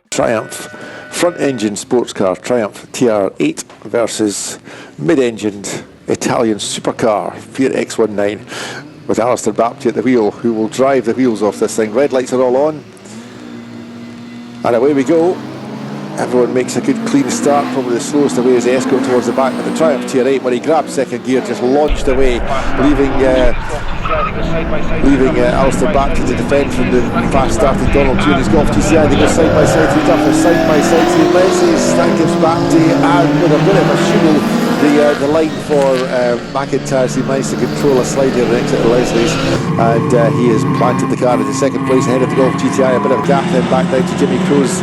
Triumph front-engine sports car Triumph TR8 versus mid-engined Italian supercar Fiat X19 with Alistair Bapty at the wheel, who will drive the wheels off this thing. Red lights are all on, and away we go. Everyone makes a good clean start. Probably the slowest away as the escort towards the back, but the Triumph TR8, when he grabbed second gear, just launched away, leaving Alistair Bapty to defend from the fast-starting Donald Dewey. His Golf GTI. They go side by side through Duffus, side by side through Leslie's. That gives Bapty, and with a bit of a shoot, the line for McIntyre. He managed to control a slide here at the exit of Leslie's, and he has planted the car into second place ahead of the Golf GTI. A bit of a gap then back down to Jimmy Crow's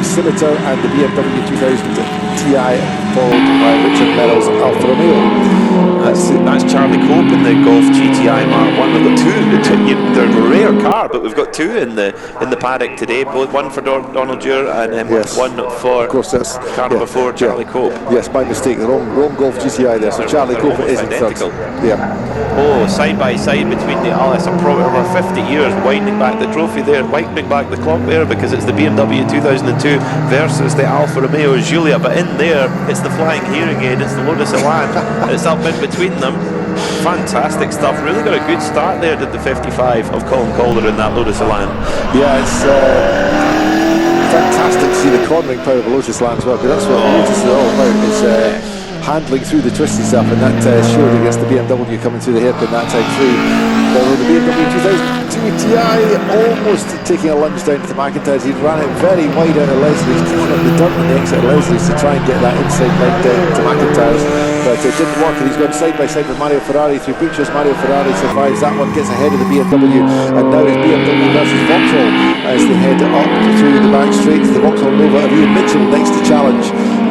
Scimitar and the BMW 2000 Ti, followed by Richard Merrill's Alfa Romeo. That's Charlie Cope in the Golf GTI Mark 1. We've got two. They're a rare car, but we've got two in the paddock today. Both one for Donald Dewar and yes, one for, of course, that's car number 4, Charlie Cope. Yes, my mistake. The wrong Golf GTI there. So Charlie Cope is identical. Oh, side by side between the Alice, probably over 50 years, winding back the trophy there, winding back the clock there, because it's the BMW 2002 versus the Alfa Romeo Giulia. But in there, it's the flying hearing aid, it's the Lotus Elan, it's up in between them. Fantastic stuff. Really got a good start there, did the 55 of Colin Calder in that Lotus Elan. Yeah, it's fantastic to see the cornering power of the Lotus Elan as well, because that's what Lotus is all about. It's handling through the twisty stuff, and that showed against the BMW coming through the hairpin that time through. Although the BMW 2002 Ti almost taking a lunge down to McIntyre's. He ran it very wide out of Leslie's, kicking up the dirt on the exit of Leslie's to try and get that inside leg down to McIntyre's, but it didn't work, and he's gone side by side with Mario Ferrari through Butchers. Mario Ferrari survives that one, gets ahead of the BMW, and now it's BMW versus Vauxhall as they head up through the back straight to the Vauxhall Nova of Ian Mitchell next to challenge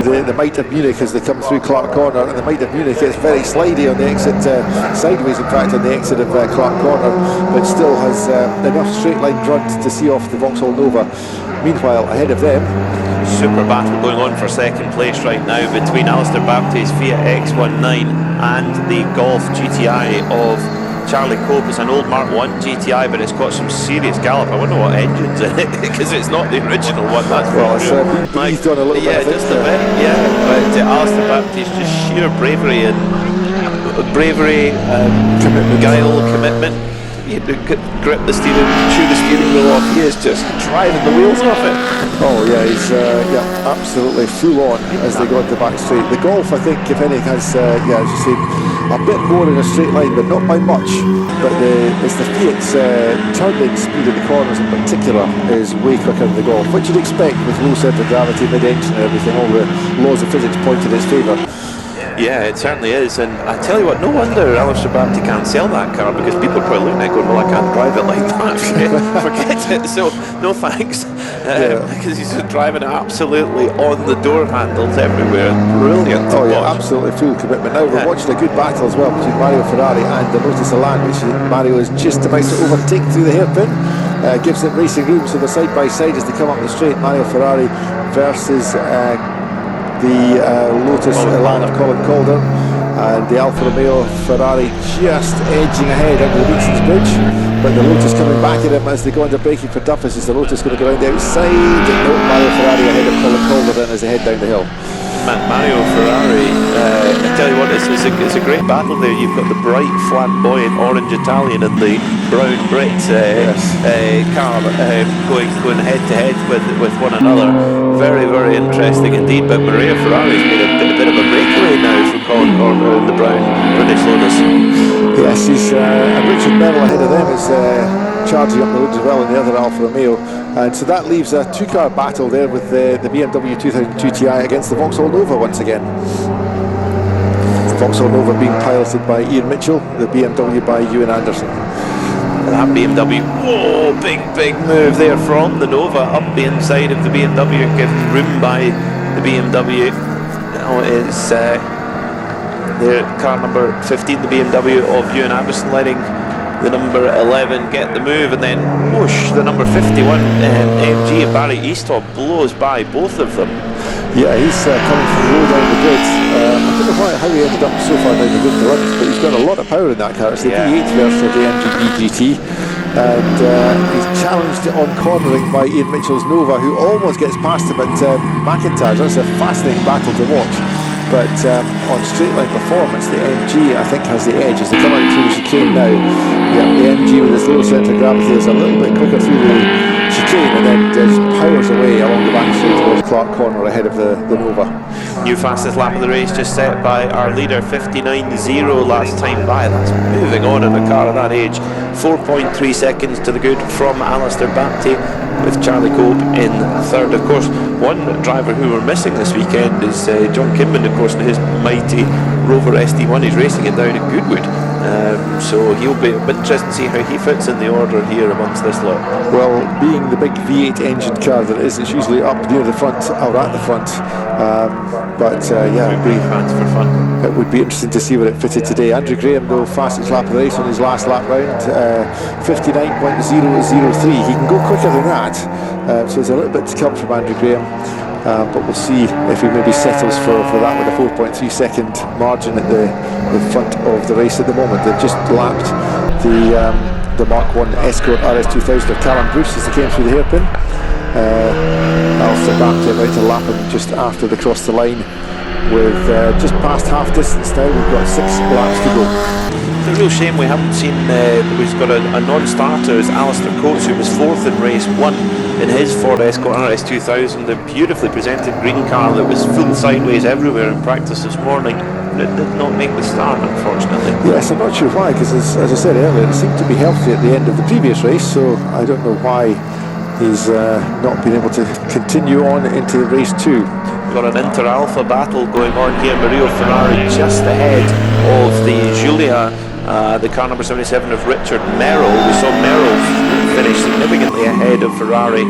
the Might of Munich as they come through Clark Corner, and the Might of Munich is very slidey on the exit, sideways in fact on the exit of Clark Corner, but still has enough straight line grunt to see off the Vauxhall Nova. Meanwhile, ahead of them, super battle going on for second place right now between Alistair Bapty's Fiat X19 and the Golf GTI of Charlie Cope. It's an old Mark 1 GTI, but it's got some serious gallop. I wonder what engine's in it, because it's not the original one, that's for sure. He's done a little bit, just a bit, yeah. But Alistair Bapty's just sheer bravery and commitment, guile, commitment. You grip the steering, chew the steering wheel off. He is just driving the wheels off it. Oh yeah, he's absolutely full on as they go into the back straight. The Golf, I think, if anything, has as you say, a bit more in a straight line, but not by much. But it's the Fiat's turning speed in the corners in particular is way quicker than the Golf, which you'd expect with low centre of gravity, mid-engine and everything. All the laws of physics point in its favour. Yeah, it certainly is, and I tell you what, no wonder Alistair Bapty can't sell that car, because people are probably looking at it going, well, I can't drive it like that. Forget it. So no thanks, because he's driving it absolutely on the door handles everywhere. Brilliant. Oh yeah, absolutely full commitment. Now we're watching a good battle as well between Mario Ferrari and the Lotus Elan, which Mario is just about to overtake through the hairpin. Gives it racing room, so they're side by side as they come up the straight. Mario Ferrari versus the Lotus Elan of Colin Calder, and the Alfa Romeo Ferrari just edging ahead under the Beatson's Bridge, but the Lotus coming back at him as they go under braking for Duffus. Is the Lotus going to go around the outside? No, Mario Ferrari ahead of Colin Calder then as they head down the hill. Mario Ferrari, I tell you what, it's a great battle there. You've got the bright, flamboyant orange Italian and the brown Brit car going head to head with one another. Very, very interesting indeed. But Mario Ferrari's made a bit of a breakaway now from Colin Calder in the brown British Lotus. Yes, he's Richard Merrill ahead of them is charging up the road as well in the other Alfa Romeo, and so that leaves a two-car battle there with the BMW 2002 Ti against the Vauxhall Nova once again. The Vauxhall Nova being piloted by Ian Mitchell, the BMW by Ewan Anderson. That BMW, whoa, big move there from the Nova up the inside of the BMW, given room by the BMW. Now it is the car number 15, the BMW of Ewan Anderson, letting the number 11 get the move, and then whoosh, the number 51 MG of Barry Eastop blows by both of them. Yeah, he's coming from low down the grid. I don't know how he ended up so far down the grid, but he's got a lot of power in that car. It's the V8 version of the MGB GT, and he's challenged on cornering by Ian Mitchell's Nova, who almost gets past him at McIntyre. That's a fascinating battle to watch. But on straight line performance, the MG I think has the edge as they come out through the chicane now. Yeah, the MG with its low centre of gravity is a little bit quicker through the chicane, and then just powers away along the back straight towards Clark Corner ahead of the Nova. New fastest lap of the race just set by our leader, 59.0 last time by. That's moving on in a car of that age. 4.3 seconds to the good from Alistair Bapty, with Charlie Cope in third. Of course, one driver who we're missing this weekend is John Kinman, of course, in his mighty Rover SD1. He's racing it down at Goodwood. So he'll be interested to see how he fits in the order here amongst this lot. Well, being the big V8 engine car that it is, it's usually up near the front or at the front. Yeah, it would be interesting to see where it fitted today. Andrew Graham, though, fastest lap of the race on his last lap round, 59.003. He can go quicker than that, so there's a little bit to come from Andrew Graham. But we'll see if he maybe settles for that with a 4.3 second margin at the front of the race at the moment. They've just lapped the Mark 1 Escort RS2000 of Callum Bruce as they came through the hairpin. Alistair Bapty about to lap him just after they crossed the line with just past half distance now. We've got 6 laps to go. It's a real shame we haven't seen, we've got a non-starter as Alistair Coates, who was 4th in race 1 in his Ford Escort RS2000, the beautifully presented green car that was full sideways everywhere in practice this morning. It did not make the start, unfortunately. Yes, I'm not sure why, because as I said earlier, it seemed to be healthy at the end of the previous race, so I don't know why he's not been able to continue on into race 2. Got an inter-alpha battle going on here. Mario Ferrari just ahead of the Giulia, the car number 77 of Richard Merrill. We saw Merrill finish significantly ahead of Ferrari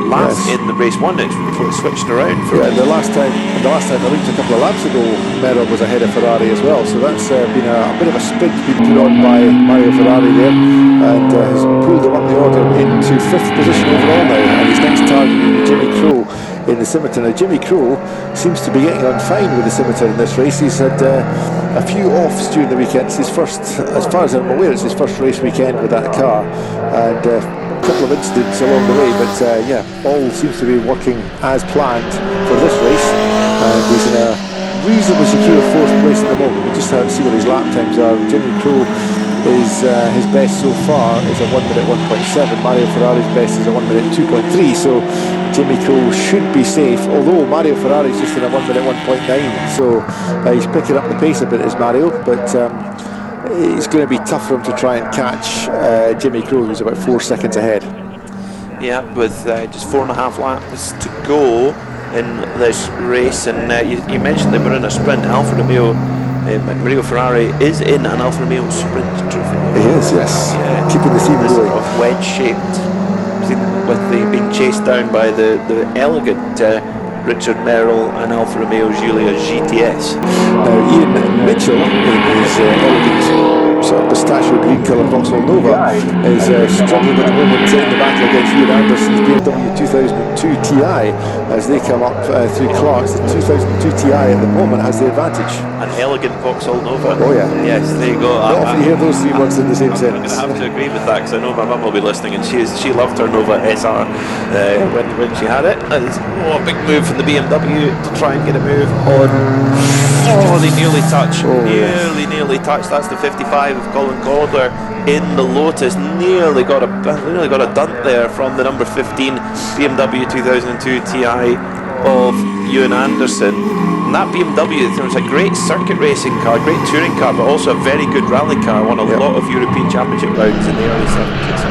last in the race 1 before it switched around. The last time I looked a couple of laps ago, Merrill was ahead of Ferrari as well, so that's been a bit of a sprint been put on by Mario Ferrari there, and has pulled him up the order into 5th position overall now, and his next target will be Jimmy Crowe in the Scimitar. Now Jimmy Crowe seems to be getting on fine with the Scimitar in this race. He's had a few offs during the weekend. It's his first, as far as I'm aware, it's his first race weekend with that car, and a couple of incidents along the way, but all seems to be working as planned for this race, and he's in a reasonably secure 4th place at the moment. We just have to see what his lap times are. Jimmy Crowe is his best so far is a 1 minute 1.7. Mario Ferrari's best is a 1 minute 2.3. So Jimmy Crowe should be safe. Although Mario Ferrari's just in a 1 minute 1.9. So he's picking up the pace a bit as Mario, but it's going to be tough for him to try and catch Jimmy Crowe, who's about 4 seconds ahead. Yeah, with just 4.5 laps to go in this race, and you mentioned they were in a sprint. Alfa Romeo. Mario Ferrari is in an Alfa Romeo sprint trophy. He is, yes. Yeah, keeping the theme this going. Sort of wedge-shaped, with being chased down by the elegant Richard Merrill and Alfa Romeo Giulia GTS. Now Ian Mitchell, in his elegant sort of pistachio green coloured Vauxhall Nova, is struggling at the moment in the battle against Ian Anderson's BMW 2002 Ti as they come up through Clark's. The 2002 Ti at the moment has the advantage. An elegant Vauxhall Nova. Oh yeah. Yes, there you go. Not often you hear those 3 words in the same sentence. I'm going to have to agree with that, because I know my mum will be listening, and she loved her Nova SR when she had it. And a big move from the BMW to try and get a move on. Oh, they nearly touch. Nearly touched. That's the 55 of Colin Calder in the Lotus. Nearly got a dunt there from the number 15 BMW 2002 Ti of Ewan Anderson. And that BMW, it was a great circuit racing car, great touring car, but also a very good rally car. Won a lot of European Championship rounds in the early 70s.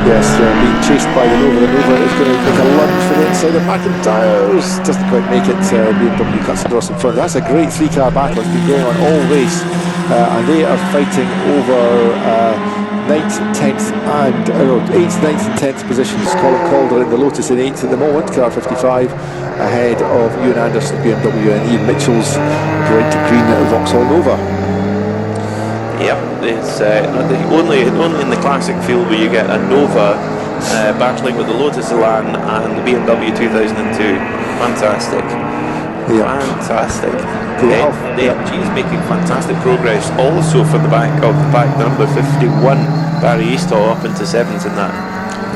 Yes, being chased by the Nova. The Nova is going to make a lunge for the inside of McIntyre's. Doesn't quite make it. BMW cuts across in front. That's a great 3-car battle. It's been going on all race, and they are fighting over 9th, 10th and 8th, 9th and 10th positions. Colin Calder in the Lotus in 8th at the moment, car 55, ahead of Ewan Anderson BMW and Ian Mitchell's bright green Vauxhall Nova. Yep, it's only in the classic field where you get a Nova battling with the Lotus Elan and the BMW 2002. Fantastic. Yeah. Fantastic. The MG is making fantastic progress also from the back of the number 51, Barry Easthall, up into 7th in that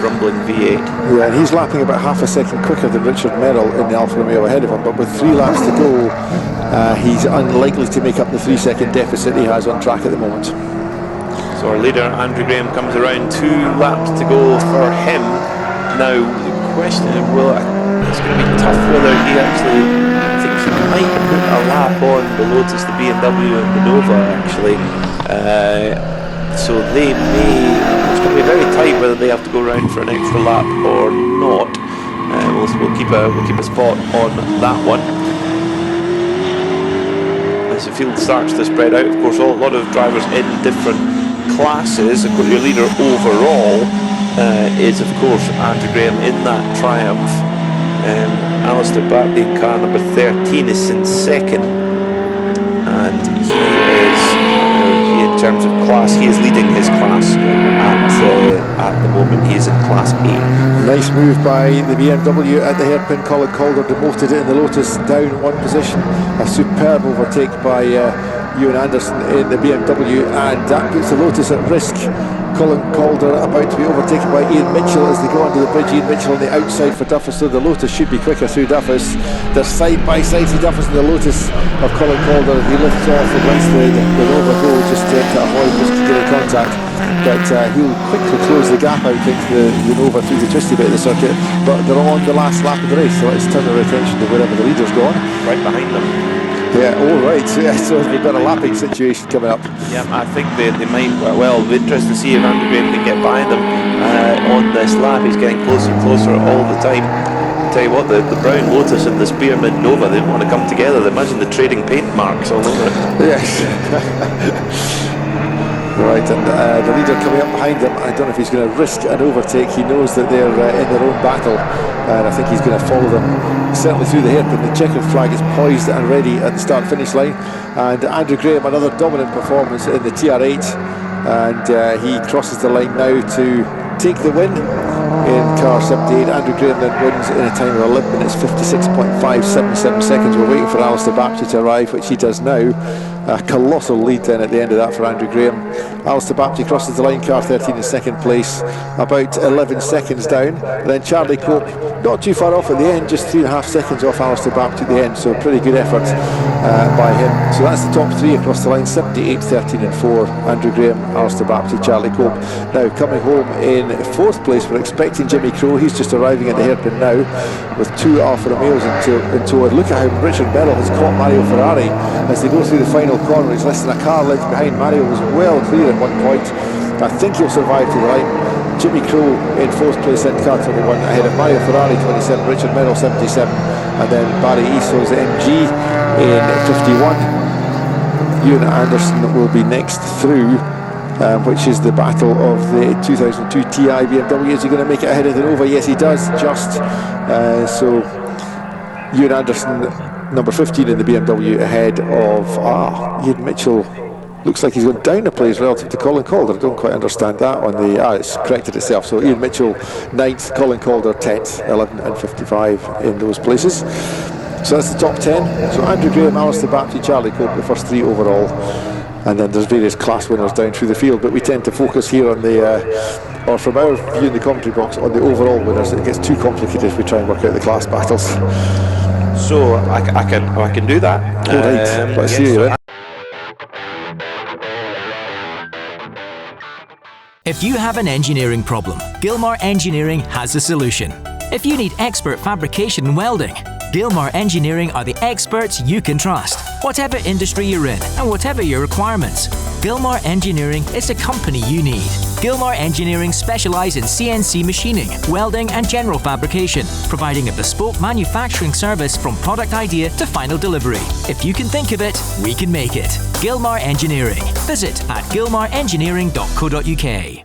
rumbling V8. Yeah, and he's lapping about half a second quicker than Richard Merrill in the Alfa Romeo ahead of him, but with 3 laps to go, he's unlikely to make up the 3-second deficit he has on track at the moment. So our leader, Andrew Graham, comes around, 2 laps to go for him. Now, the question is, it's going to be tough whether he actually thinks he might put a lap on the Lotus, the BMW and the Nova, actually. So it's going to be very tight whether they have to go around for an extra lap or not. We'll keep a spot on that one. As the field starts to spread out, of course, a lot of drivers in different classes. Of course, your leader overall is, of course, Andrew Graham in that Triumph. Alistair Bartley in car number 13 is in 2nd, and he is, in terms of class, he is leading his class at the moment. He is in Class A. Nice move by the BMW at the hairpin. Colin Calder demoted it in the Lotus, down 1 position. A superb overtake by Ewan Anderson in the BMW, and that puts the Lotus at risk. Colin Calder about to be overtaken by Ian Mitchell as they go under the bridge. Ian Mitchell on the outside for Duffus, so the Lotus should be quicker through Duffus. They're side by side, see Duffus and the Lotus of Colin Calder. He lifts off and lets the Nova go just to avoid muscular contact, but he'll quickly close the gap out into the Nova through the twisty bit of the circuit. But they're on the last lap of the race, so let's turn our attention to wherever the leader's gone. Right behind them. Yeah, all right. Yeah, so we've got a lapping situation coming up. Yeah, I think they might. Well, it'll be interesting to see if Andrew Graham can get by them on this lap. He's getting closer and closer all the time. I'll tell you what, the brown Lotus and the Spearmint Nova, they didn't want to come together. Imagine the trading paint marks all over it. Yes. Right, and the leader coming up behind him, I don't know if he's going to risk an overtake. He knows that they're in their own battle, and I think he's going to follow them certainly through the hairpin. The checkered flag is poised and ready at the start-finish line, and Andrew Graham, another dominant performance in the TR8, and he crosses the line now to take the win in car 78. Andrew Graham then wins in a time of 11 minutes 56.577 seconds. We're waiting for Alistair Baptiste to arrive, which he does now. A colossal lead then at the end of that for Andrew Graham. Alistair Baptiste crosses the line, car 13 in 2nd place, about 11 seconds down. And then Charlie Cope, not too far off at the end, just 3.5 seconds off Alistair Baptiste at the end, so pretty good effort by him. So that's the top 3 across the line, 78, 13 and 4. Andrew Graham, Alistair Baptiste, Charlie Cope. Now coming home in 4th place, we're expecting Jimmy Crowe. He's just arriving at the hairpin now with 2 Alfa Romeos in tow. Look at how Richard Merrill has caught Mario Ferrari as they go through the final corner. He's less than a car length behind. Mario was well clear at one point. I think he'll survive to the line. Jimmy Crowe in 4th place in car 21 ahead of Mario Ferrari 27, Richard Merrill 77, and then Barry Easthall's MG in 51. Ewan Anderson will be next through, which is the battle of the 2002 Ti BMW. Is he going to make it ahead of the Nova? Yes, he does, just. So Ewan Anderson, number 15 in the BMW, ahead of Ian Mitchell. Looks like he's gone down a place relative to Colin Calder. I don't quite understand that on the... it's corrected itself. So Ian Mitchell 9th, Colin Calder 10th, 11 and 55 in those places. So that's the top 10. So Andrew Graham, Alistair Baptiste, Charlie Cope, the first 3 overall. And then there's various class winners down through the field, but we tend to focus here on the, or from our view in the commentary box, on the overall winners. It gets too complicated if we try and work out the class battles. So I can do that. All right, let's see you then. If you have an engineering problem, Gilmore Engineering has a solution. If you need expert fabrication and welding, Gilmore Engineering are the experts you can trust. Whatever industry you're in and whatever your requirements, Gilmore Engineering is the company you need. Gilmore Engineering specialise in CNC machining, welding and general fabrication, providing a bespoke manufacturing service from product idea to final delivery. If you can think of it, we can make it. Gilmore Engineering. Visit at gilmoreengineering.co.uk.